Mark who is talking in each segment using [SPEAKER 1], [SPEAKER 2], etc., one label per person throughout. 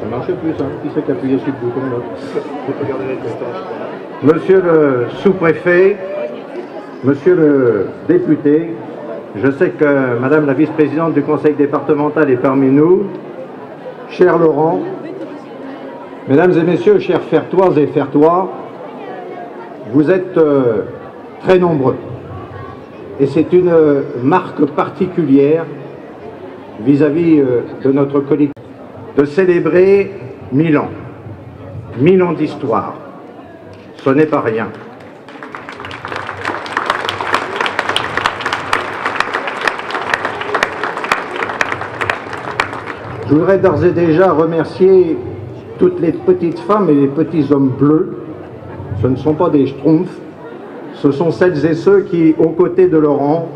[SPEAKER 1] Ça marche plus, hein. Qui c'est qui a appuyé sur le bouton là? Monsieur le sous-préfet, monsieur le député, je sais que madame la vice-présidente du conseil départemental est parmi nous. Cher Laurent, mesdames et messieurs, chers Fertoises et Fertois, vous êtes très nombreux. Et c'est une marque particulière vis-à-vis de notre collectivité de célébrer 1000 ans. 1000 ans d'histoire. Ce n'est pas rien. Je voudrais d'ores et déjà remercier toutes les petites femmes et les petits hommes bleus. Ce ne sont pas des schtroumpfs, ce sont celles et ceux qui, aux côtés de Laurent,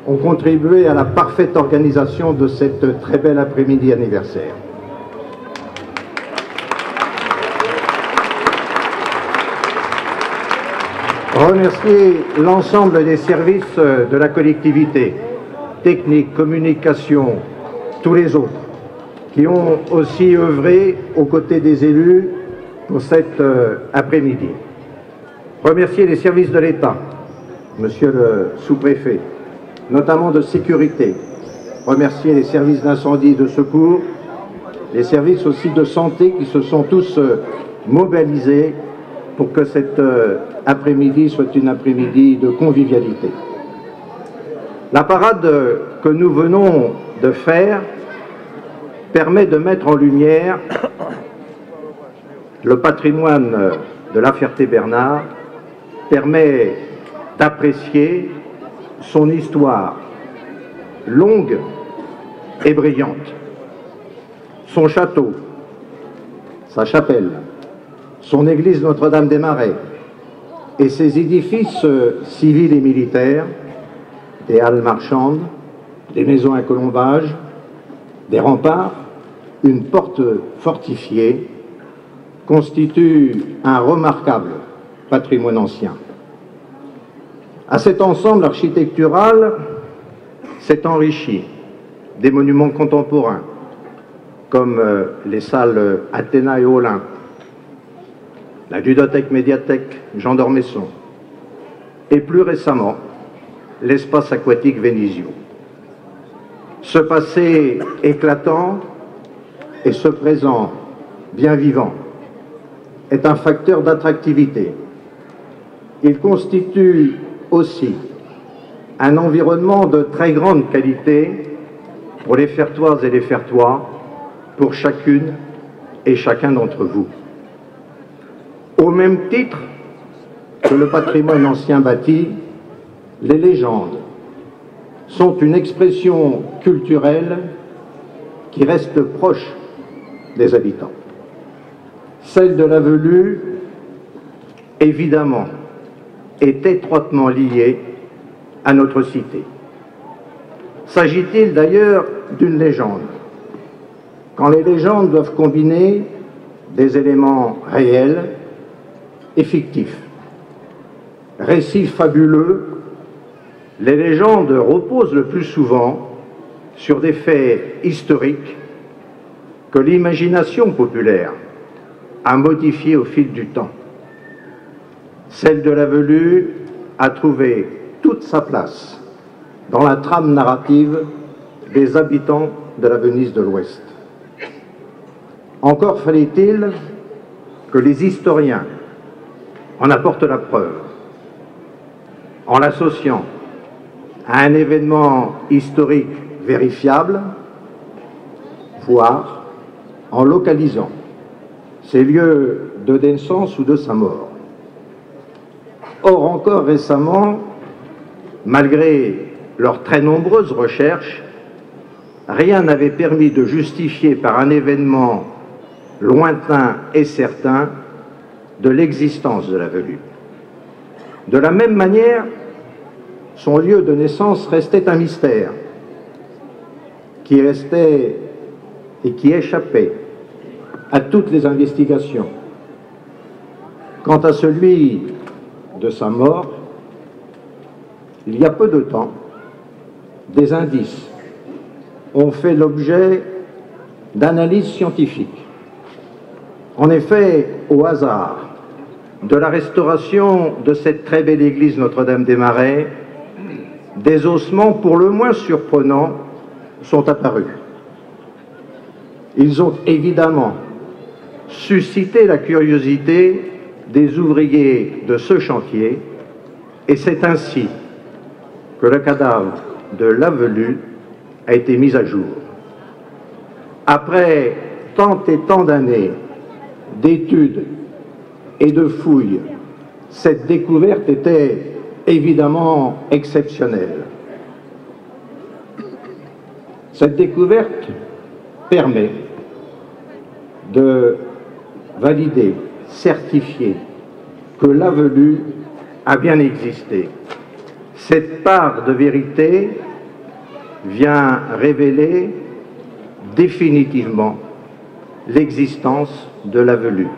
[SPEAKER 1] ont contribué à la parfaite organisation de cette très belle après-midi anniversaire. Remercier l'ensemble des services de la collectivité, technique, communication, tous les autres, qui ont aussi œuvré aux côtés des élus pour cet après-midi. Remercier les services de l'État, monsieur le sous-préfet, notamment de sécurité. Remercier les services d'incendie et de secours, les services aussi de santé qui se sont tous mobilisés pour que cet après-midi soit une après-midi de convivialité. La parade que nous venons de faire permet de mettre en lumière le patrimoine de La Ferté-Bernard, permet d'apprécier son histoire longue et brillante, son château, sa chapelle, son église Notre-Dame-des-Marais et ses édifices civils et militaires, des halles marchandes, des maisons à colombage, des remparts, une porte fortifiée, constituent un remarquable patrimoine ancien. À cet ensemble architectural s'est enrichi des monuments contemporains, comme les salles Athéna et Olympe, la ludothèque médiathèque Jean d'Ormesson, et plus récemment, l'espace aquatique Vénisio. Ce passé éclatant et ce présent bien vivant est un facteur d'attractivité. Il constitue aussi un environnement de très grande qualité pour les Fertoises et les Fertois, pour chacune et chacun d'entre vous. Au même titre que le patrimoine ancien bâti, les légendes sont une expression culturelle qui reste proche des habitants. Celle de la Velue, évidemment, est étroitement liée à notre cité. S'agit-il d'ailleurs d'une légende? Quand les légendes doivent combiner des éléments réels et fictifs. Récits fabuleux, les légendes reposent le plus souvent sur des faits historiques que l'imagination populaire a modifiés au fil du temps. Celle de la Velue a trouvé toute sa place dans la trame narrative des habitants de la Venise de l'Ouest. Encore fallait-il que les historiens en apportent la preuve, en l'associant à un événement historique vérifiable, voire en localisant ses lieux de naissance ou de sa mort. Or, encore récemment, malgré leurs très nombreuses recherches, rien n'avait permis de justifier par un événement lointain et certain de l'existence de la Velue. De la même manière, son lieu de naissance restait un mystère qui restait et qui échappait à toutes les investigations. Quant à celui de sa mort, il y a peu de temps, des indices ont fait l'objet d'analyse scientifique. En effet, au hasard de la restauration de cette très belle église Notre-Dame-des-Marais, des ossements pour le moins surprenants sont apparus. Ils ont évidemment suscité la curiosité des ouvriers de ce chantier, et c'est ainsi que le cadavre de Lavelu a été mis à jour. Après tant et tant d'années d'études et de fouilles, cette découverte était évidemment exceptionnelle. Cette découverte permet de valider, certifier que Lavelu a bien existé. Cette part de vérité vient révéler définitivement l'existence de Lavelu.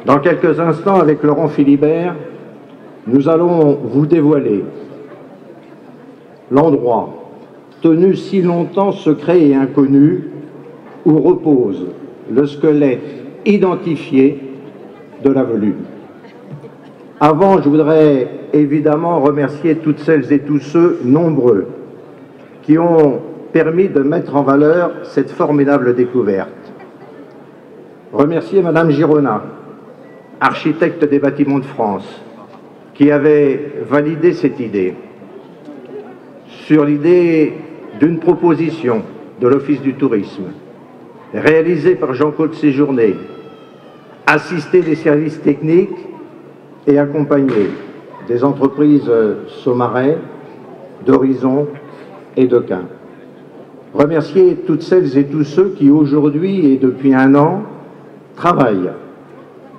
[SPEAKER 1] Dans quelques instants, avec Laurent Philibert, nous allons vous dévoiler l'endroit tenu si longtemps secret et inconnu où repose le squelette identifié de Lavelu. Avant, je voudrais évidemment remercier toutes celles et tous ceux nombreux qui ont permis de mettre en valeur cette formidable découverte. Remercier Madame Girona, architecte des Bâtiments de France, qui avait validé cette idée, sur l'idée d'une proposition de l'Office du tourisme, réalisée par Jean-Claude Séjourné, assisté des services techniques et accompagné des entreprises Saumarez, d'Horizon et de Quin. Remercier toutes celles et tous ceux qui aujourd'hui et depuis un an travaillent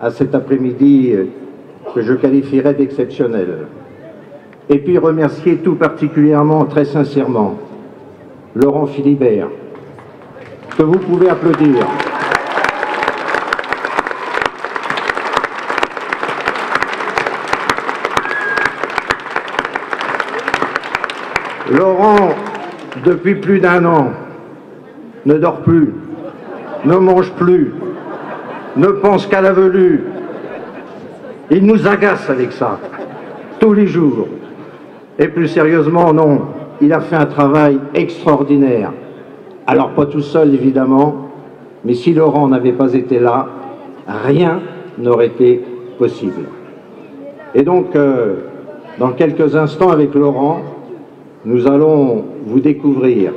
[SPEAKER 1] à cet après-midi que je qualifierais d'exceptionnel. Et puis remercier tout particulièrement, très sincèrement, Laurent Philibert, que vous pouvez applaudir. Laurent, depuis plus d'un an, ne dort plus, ne mange plus, ne pense qu'à Lavelu. Il nous agace avec ça, tous les jours. Et plus sérieusement, non, il a fait un travail extraordinaire. Alors pas tout seul, évidemment, mais si Laurent n'avait pas été là, rien n'aurait été possible. Et donc, dans quelques instants avec Laurent, nous allons vous découvrir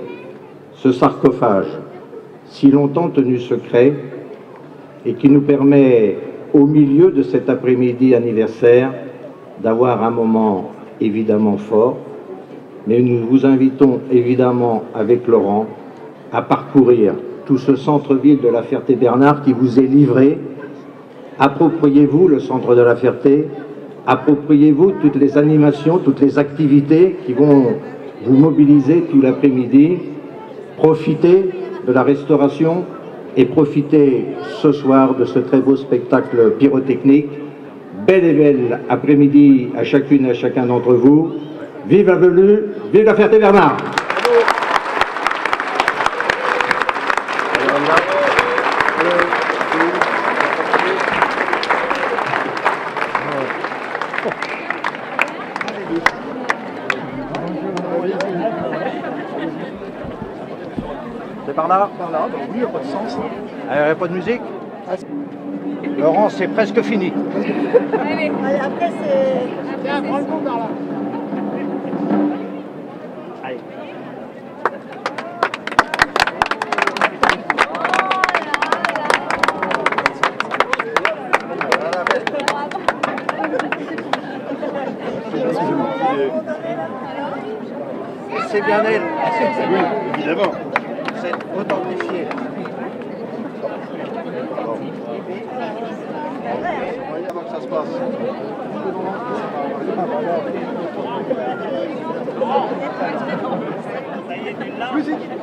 [SPEAKER 1] ce sarcophage si longtemps tenu secret et qui nous permet, au milieu de cet après-midi anniversaire, d'avoir un moment évidemment fort, mais nous vous invitons évidemment avec Laurent à parcourir tout ce centre-ville de La Ferté-Bernard qui vous est livré. Appropriez-vous le centre de La Ferté, appropriez-vous toutes les animations, toutes les activités qui vont vous mobiliser tout l'après-midi. Profitez de la restauration et profitez ce soir de ce très beau spectacle pyrotechnique. Belle et belle après-midi à chacune et à chacun d'entre vous. Vive Lavelu, vive La Ferté-Bernard. C'est par là?
[SPEAKER 2] Par là, bah oui, il n'y a pas de sens.
[SPEAKER 1] Il n'y aurait pas de musique? Laurent, c'est presque fini.
[SPEAKER 3] Allez, après c'est...
[SPEAKER 2] Tiens, prends le coup par là.
[SPEAKER 1] Allez. C'est bien elle.
[SPEAKER 2] Oui, évidemment.
[SPEAKER 1] C'est authentifié. Voyez comment ça se passe.
[SPEAKER 2] Musique.